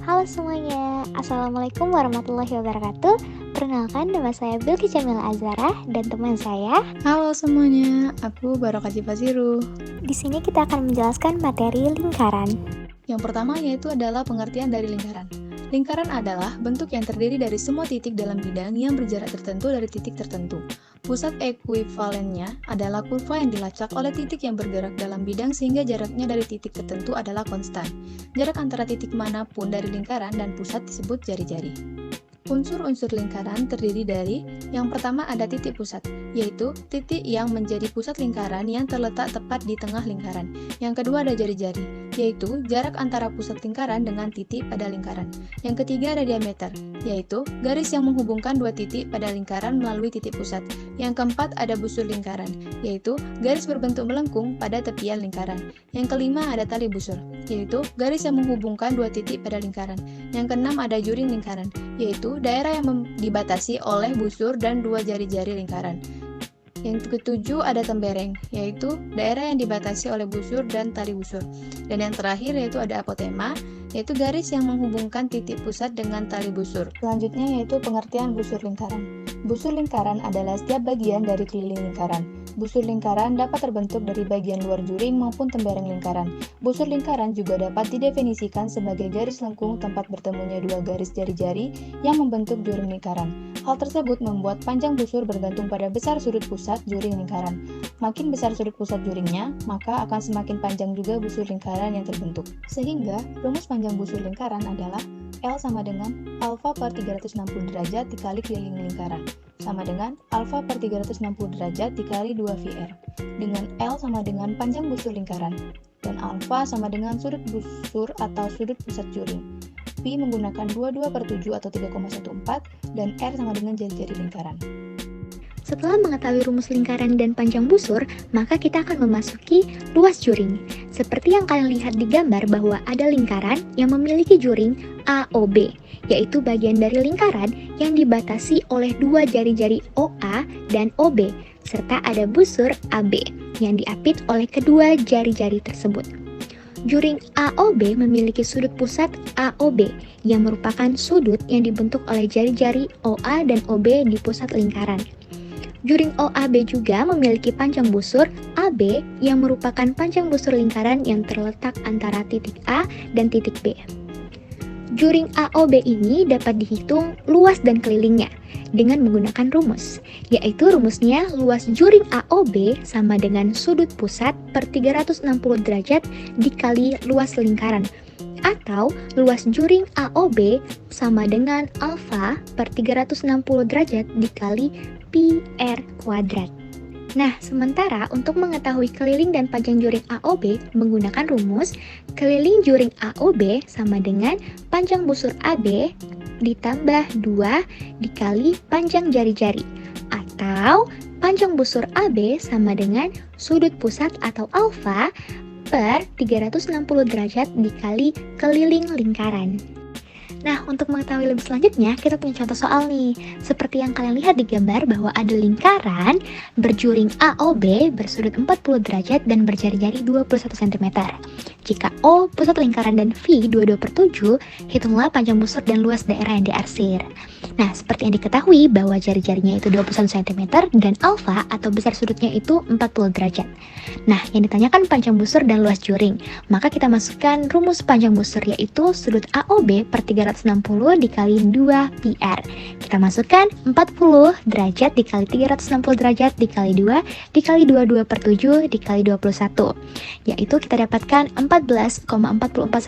Halo semuanya, Assalamualaikum warahmatullahi wabarakatuh. Perkenalkan, nama saya Bilki Jamila Azara dan teman saya. Halo semuanya, aku Barokah Fasiru. Di sini kita akan menjelaskan materi lingkaran. Yang pertama yaitu adalah pengertian dari lingkaran. Lingkaran adalah bentuk yang terdiri dari semua titik dalam bidang yang berjarak tertentu dari titik tertentu. Pusat ekuivalennya adalah kurva yang dilacak oleh titik yang bergerak dalam bidang sehingga jaraknya dari titik tertentu adalah konstan. Jarak antara titik manapun dari lingkaran dan pusat disebut jari-jari. Unsur-unsur lingkaran terdiri dari yang pertama ada titik pusat, yaitu titik yang menjadi pusat lingkaran yang terletak tepat di tengah lingkaran. Yang kedua ada jari-jari, yaitu jarak antara pusat lingkaran dengan titik pada lingkaran. Yang ketiga ada diameter, yaitu garis yang menghubungkan dua titik pada lingkaran melalui titik pusat. Yang keempat ada busur lingkaran, yaitu garis berbentuk melengkung pada tepian lingkaran. Yang kelima ada tali busur, yaitu garis yang menghubungkan dua titik pada lingkaran. Yang keenam ada juring lingkaran, yaitu daerah yang dibatasi oleh busur dan dua jari-jari lingkaran. Yang ketujuh ada tembereng, yaitu daerah yang dibatasi oleh busur dan tali busur. Dan yang terakhir yaitu ada apotema, yaitu garis yang menghubungkan titik pusat dengan tali busur. Selanjutnya yaitu pengertian busur lingkaran. Busur lingkaran adalah setiap bagian dari keliling lingkaran. Busur lingkaran dapat terbentuk dari bagian luar juring maupun tembereng lingkaran. Busur lingkaran juga dapat didefinisikan sebagai garis lengkung tempat bertemunya dua garis jari-jari yang membentuk juring lingkaran. Hal tersebut membuat panjang busur bergantung pada besar sudut pusat juring lingkaran. Makin besar sudut pusat juringnya, maka akan semakin panjang juga busur lingkaran yang terbentuk. Sehingga, rumus panjang busur lingkaran adalah L sama dengan alfa per 360 derajat dikali keliling lingkaran, sama dengan alfa per 360 derajat dikali 2VR, dengan L sama dengan panjang busur lingkaran, dan alfa sama dengan sudut busur atau sudut pusat juring. Pi menggunakan 22 per 7 atau 3,14, dan R sama dengan jari-jari lingkaran. Setelah mengetahui rumus lingkaran dan panjang busur, maka kita akan memasuki luas juring. Seperti yang kalian lihat di gambar bahwa ada lingkaran yang memiliki juring AOB, yaitu bagian dari lingkaran yang dibatasi oleh dua jari-jari OA dan OB, serta ada busur AB yang diapit oleh kedua jari-jari tersebut. Juring AOB memiliki sudut pusat AOB yang merupakan sudut yang dibentuk oleh jari-jari OA dan OB di pusat lingkaran. Juring OAB juga memiliki panjang busur AB yang merupakan panjang busur lingkaran yang terletak antara titik A dan titik B. Juring AOB ini dapat dihitung luas dan kelilingnya dengan menggunakan rumus, yaitu rumusnya luas juring AOB sama dengan sudut pusat per 360 derajat dikali luas lingkaran, atau luas juring AOB sama dengan alfa per 360 derajat dikali pi r kuadrat. Nah, sementara untuk mengetahui keliling dan panjang juring AOB menggunakan rumus keliling juring AOB sama dengan panjang busur AB ditambah 2 dikali panjang jari-jari, atau panjang busur AB sama dengan sudut pusat atau alfa per 360 derajat dikali keliling lingkaran. Nah, untuk mengetahui lebih selanjutnya, kita punya contoh soal nih. Seperti yang kalian lihat di gambar bahwa ada lingkaran berjuring AOB bersudut 40 derajat dan berjari-jari 21 cm. Jika O pusat lingkaran dan V 22 per 7, hitunglah panjang busur dan luas daerah yang diarsir. Nah, seperti yang diketahui bahwa jari-jarinya itu 21 cm dan alfa atau besar sudutnya itu 40 derajat. Nah, yang ditanyakan panjang busur dan luas juring. Maka kita masukkan rumus panjang busur yaitu sudut AOB per 360 dikali 2 PR. Kita masukkan 40 derajat dikali 360 derajat dikali 2 dikali 22 per 7 dikali 21. Yaitu kita dapatkan 14,44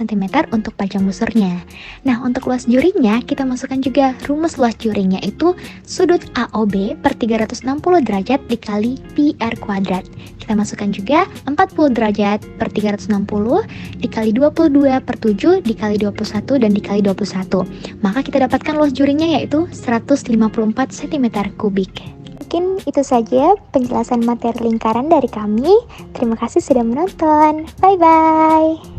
cm untuk panjang busurnya. Nah, untuk luas juringnya kita masukkan juga rumus luas juringnya itu sudut AOB per 360 derajat dikali PR kuadrat. Kita masukkan juga 40 derajat per 360 dikali 22 per 7 dikali 21 dan dikali 21. Maka kita dapatkan luas juringnya yaitu 154 cm kubik. Mungkin itu saja penjelasan materi lingkaran dari kami. Terima kasih sudah menonton. Bye-bye.